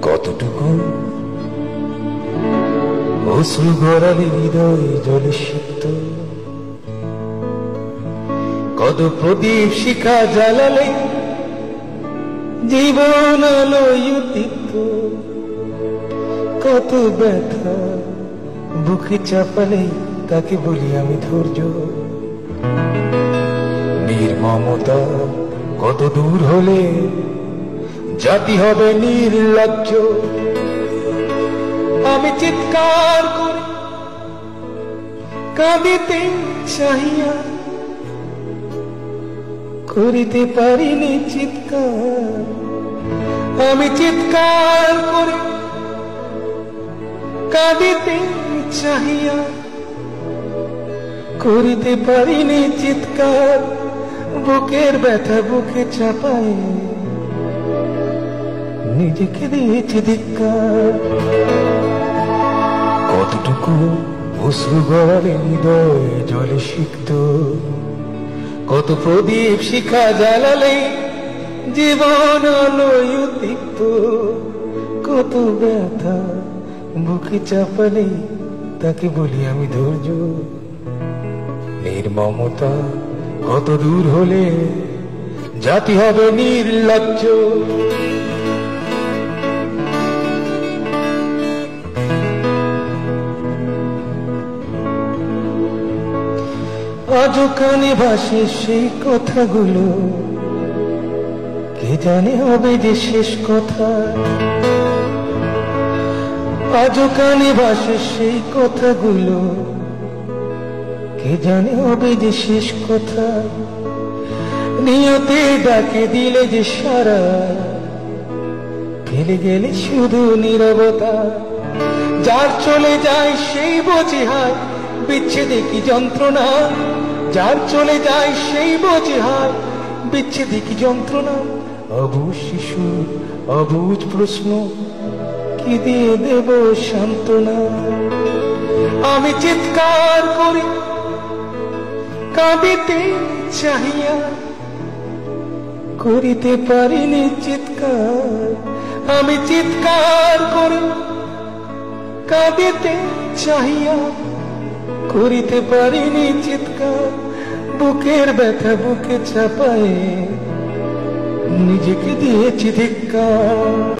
কতটুকু অশ্রু গড়ালে হৃদয় জলে সিক্ত, কত প্রদীপ শিখা জ্বালালে জীবন আলোয় উদ্দীপ্ত, কত ব্যথা বুকে চাপালে তাকে বলি আমি ধৈর্য। নির্মমতা কত দূর হলে জাতি হবে নির্লজ্জ। আমি চিৎকার করে কাঁদিতে চাহিয়া করিতে পারিনি চিৎকার। আমি চিৎকার করে কাঁদিতে চাহিয়া করিতে পারিনি চিৎকার। বুকের ব্যথা বুকে চাপায় নিজেকে দিয়েছি ধিক্কার। কতটুকু অশ্রু গড়ালে হৃদয় জলে সিক্ত, কত প্রদীপ শিখা জ্বালালে জীবন আলোয় উদ্দীপ্ত, কত ব্যথা বুকে চাপালে তাকে বলি আমি ধৈর্য। নির্মমতা কত দূর হলে জাতি হবে নির্লজ্জ। আজও কানে ভাসে সেই কথাগুলো, কে জানে হবে যে শেষ কথা। আজও কানে ভাসে সেই কথাগুলো, কে জানে হবে যে শেষ কথা। নিয়তে ডাকে দিলে যে সারা, ফেলে গেলে শুধু নীরবতা। যার চলে যায় সেই বোঝে হায় বিচ্ছেদে কি যন্ত্রণা। যার চলে যায় সেই বোঝে হায় বিচ্ছেদে কি যন্ত্রণা। অবুঝ শিশু অবুঝ প্রশ্ন, কি দিয়ে দেব সান্ত্বনা। আমি চিৎকার করি কাঁদিতে চাহিয়া করিতে পারিনি চিৎকার। আমি চিৎকার করি কাঁদিতে চাহিয়া করিতে পারিনি চিৎকার। বুকের ব্যথা বুকে চাপায় নিজেকে দিয়েছি ধিক্কার।